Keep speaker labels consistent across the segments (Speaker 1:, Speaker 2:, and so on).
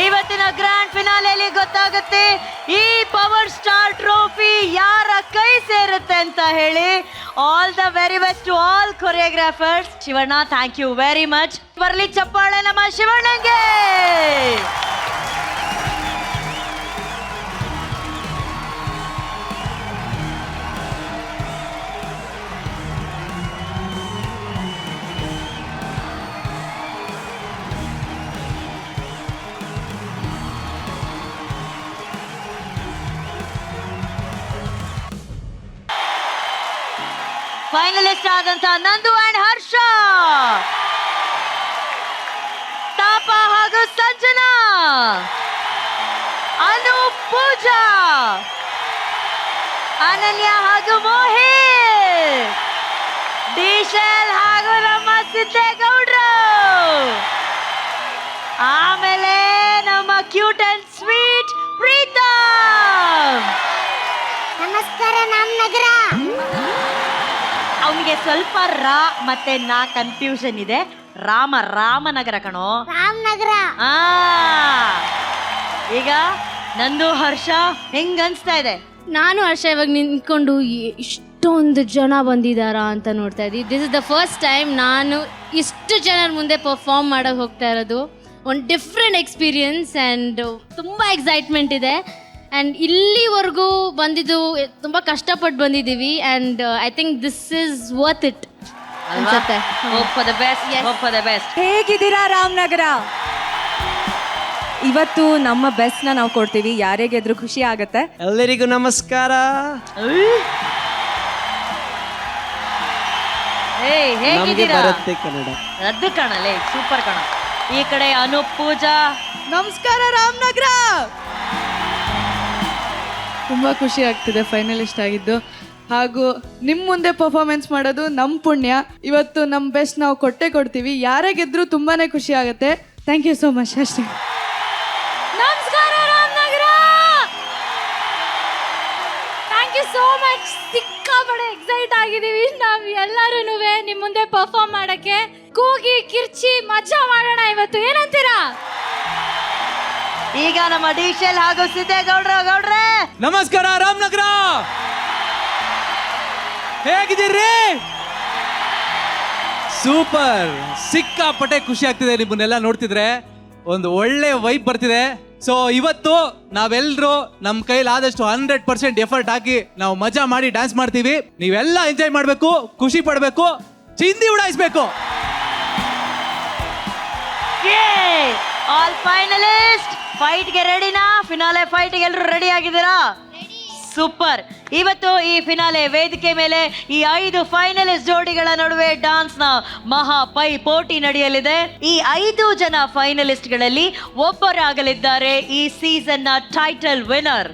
Speaker 1: ಇವತ್ತಿನ ಗ್ರ್ಯಾಂಡ್ ಫಿನಾಲೆಯಲ್ಲಿ ಗೊತ್ತಾಗುತ್ತೆ ಈ ಪವರ್ ಸ್ಟಾರ್ ಟ್ರೋಫಿ ಯಾರ ಕೈ ಸೇರುತ್ತೆ ಅಂತ ಹೇಳಿ. All the very best to all choreographers. Shivanna, thank you very much. ಬರ್ಲಿ ಚಪ್ಪಾಳೆ ನಮ್ಮ ಶಿವಣ್ಣಂಗೆ. ಫೈನಲಿಸ್ಟ್ ಆದಂತ ನಂದು ಅಂಡ್ ಹರ್ಷ, ತಾಪ ಹಾಗೂ ಸಂಜನಾ, ಅನು, ಪೂಜಾ, ಅನನ್ಯ ಹಾಗೂ ಮೋಹಿತ್, ಡಿಶಲ್ ಹಾಗೂ ನಮ್ಮ ಸಿದ್ದೇಗೌಡ್ರು, ಆಮೇಲೆ ನಮ್ಮ ಕ್ಯೂಟ್ ಅಂಡ್ ಸ್ವೀಟ್ ಪ್ರೀತಮ್.
Speaker 2: ನಮಸ್ಕಾರ ರಾಮನಗರ.
Speaker 1: ಅವನಿಗೆ ಸ್ವಲ್ಪ ರಾ ಮತ್ತೆ ನಾ ಕನ್ಫ್ಯೂಷನ್ ಇದೆ. ರಾಮನಗರ ಕಣೋ,
Speaker 2: ರಾಮನಗರ.
Speaker 1: ಈಗ ನಂದು ಹರ್ಷ ಹೆಂಗ್ ಅನ್ಸ್ತಾ ಇದೆ?
Speaker 3: ನಾನು ಹರ್ಷ ಇವಾಗ ನಿಂತ್ಕೊಂಡು ಇಷ್ಟೊಂದು ಜನ ಬಂದಿದ್ದಾರಾ ಅಂತ ನೋಡ್ತಾ ಇದ್ದಿ. This is the first time ನಾನು ಇಷ್ಟು ಜನರ ಮುಂದೆ ಪರ್ಫಾರ್ಮ್ ಮಾಡೋಕೆ ಹೋಗ್ತಾ ಇರೋದು. ಒಂದು ಡಿಫ್ರೆಂಟ್ ಎಕ್ಸ್ಪೀರಿಯನ್ಸ್ ಆ್ಯಂಡ್ ತುಂಬ ಎಕ್ಸೈಟ್ಮೆಂಟ್ ಇದೆ. ಆ್ಯಂಡ್ ಇಲ್ಲಿವರೆಗೂ ಬಂದಿದ್ದು ತುಂಬ ಕಷ್ಟಪಟ್ಟು ಬಂದಿದ್ದೀವಿ. And I think this is worth it ಅನ್ಸುತ್ತೆ.
Speaker 4: ಹೇಗಿದ್ದೀರಾ ರಾಮನಗರ? ಇವತ್ತು ನಮ್ಮ ಬೆಸ್ಟ್ನ ನಾವು ಕೊಡ್ತೀವಿ. ಯಾರೇ ಗೆದ್ರು ಖುಷಿ ಆಗತ್ತೆ.
Speaker 5: ಎಲ್ಲರಿಗೂ ನಮಸ್ಕಾರ.
Speaker 1: ಹೇಗಿದ್ದೀರಾ?
Speaker 5: ಬರುತ್ತೆ ಕನ್ನಡ.
Speaker 1: ರದ್ದು ಕಣಲೆ, ಸೂಪರ್ ಕಣ. ಈ ಕಡೆ ಅನೂಪ್, ಪೂಜಾ.
Speaker 4: ನಮಸ್ಕಾರ ರಾಮನಗರ.
Speaker 6: ತುಂಬ ಖುಷಿ ಆಗ್ತಿದೆ ಫೈನಲಿಸ್ಟ್ ಆಗಿದ್ದು, ಹಾಗೂ ನಿಮ್ಮ ಮುಂದೆ ಪರ್ಫಾರ್ಮೆನ್ಸ್ ಮಾಡೋದು ನಮ್ಮ ಪುಣ್ಯ. ಇವತ್ತು ನಮ್ಮ ಬೆಸ್ಟ್ ನಾವು ಕೊಡ್ತೀವಿ. ಯಾರೇ ಗೆದ್ರೂ ತುಂಬಾ ಖುಷಿ ಆಗುತ್ತೆ. Thank you so much. ಅಷ್ಟೇ.
Speaker 3: ನಮಸ್ಕಾರ Ramanagara. Thank you so much. ಸಿಕ್ಕಾಪಟ್ಟೆ ಎಕ್ಸೈಟ್ ಆಗಿದ್ದೀವಿ ನಾವು ಎಲ್ಲರೂ ನಿಮ್ಮ ಮುಂದೆ ಪರ್ಫಾರ್ಮ್ ಮಾಡೋಕ್ಕೆ. ಕೂಗಿ ಕಿರ್ಚಿ ಮಜಾ ಮಾಡೋಣ ಇವತ್ತು, ಏನಂತೀರಾ?
Speaker 1: ಈಗ ನಮ್ಮ ಡಿಶಲ್ ಹಾಗೂ ಸಿದ್ದೇಗೌಡ್ರೆ.
Speaker 5: ನಮಸ್ಕಾರ ರಾಮನಗರ, ಹೇಗಿದ್ದೀರಿ? ಸೂಪರ್, ಸಿಕ್ಕಾಪಟ್ಟೆ ಖುಷಿ ಆಗ್ತಿದೆ ನಿಮ್ಮನ್ನೆಲ್ಲ ನೋಡ್ತಿದ್ರೆ. ಒಂದು ಒಳ್ಳೆ ವೈಬ್ ಬರ್ತಿದೆ. ಸೊ ಇವತ್ತು ನಾವೆಲ್ಲರೂ ನಮ್ಮ ಕೈಲಾದಷ್ಟು 100% ಎಫರ್ಟ್ ಹಾಕಿ ನಾವು ಮಜಾ ಮಾಡಿ ಡ್ಯಾನ್ಸ್ ಮಾಡ್ತೀವಿ. ನೀವೆಲ್ಲ ಎಂಜಾಯ್ ಮಾಡಬೇಕು, ಖುಷಿ ಪಡಬೇಕು, ಚಿಂದಿ ಉಡಾಯಿಸ್ಬೇಕು.
Speaker 1: ಆಲ್ ಫೈನಲಿಸ್ಟ್ ಫೈಟ್ಗೆ ರೆಡಿನಾ? ಫಿನಾಲೆ ಫೈಟ್ಗೆ ಎಲ್ಲರೂ ರೆಡಿ ಆಗಿದ್ದೀರಾ? ಸೂಪರ್. ಇವತ್ತು ಈ ಫಿನಾಲೆ ವೇದಿಕೆ ಮೇಲೆ ಈ 5 ಫೈನಲಿಸ್ಟ್ ಜೋಡಿಗಳ ನಡುವೆ ಡಾನ್ಸ್ ನ ಮಹಾ ಪೈಪೋಟಿ ನಡೆಯಲಿದೆ. ಈ 5 ಜನ ಫೈನಲಿಸ್ಟ್ ಗಳಲ್ಲಿ ಒಬ್ಬರಾಗಲಿದ್ದಾರೆ ಈ ಸೀಸನ್ ನ ಟೈಟಲ್ ವಿನ್ನರ್.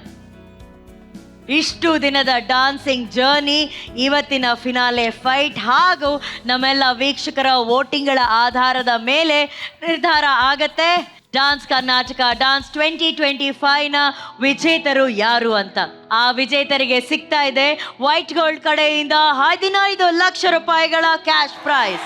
Speaker 1: ಇಷ್ಟು ದಿನದ ಡಾನ್ಸಿಂಗ್ ಜರ್ನಿ, ಇವತ್ತಿನ ಫಿನಾಲೆ ಫೈಟ್ ಹಾಗೂ ನಮ್ಮೆಲ್ಲ ವೀಕ್ಷಕರ ವೋಟಿಂಗ್ಗಳ ಆಧಾರದ ಮೇಲೆ ನಿರ್ಧಾರ ಆಗತ್ತೆ ಡಾನ್ಸ್ ಕರ್ನಾಟಕ ಡಾನ್ಸ್ 2025 ನ ವಿಜೇತರು ಯಾರು ಅಂತ. ಆ ವಿಜೇತರಿಗೆ ಸಿಗ್ತಾ ಇದೆ ವೈಟ್ ಗೋಲ್ಡ್ ಕಡೆಯಿಂದ 15 ಲಕ್ಷ ರೂಪಾಯಿಗಳ ಕ್ಯಾಶ್ ಪ್ರೈಸ್.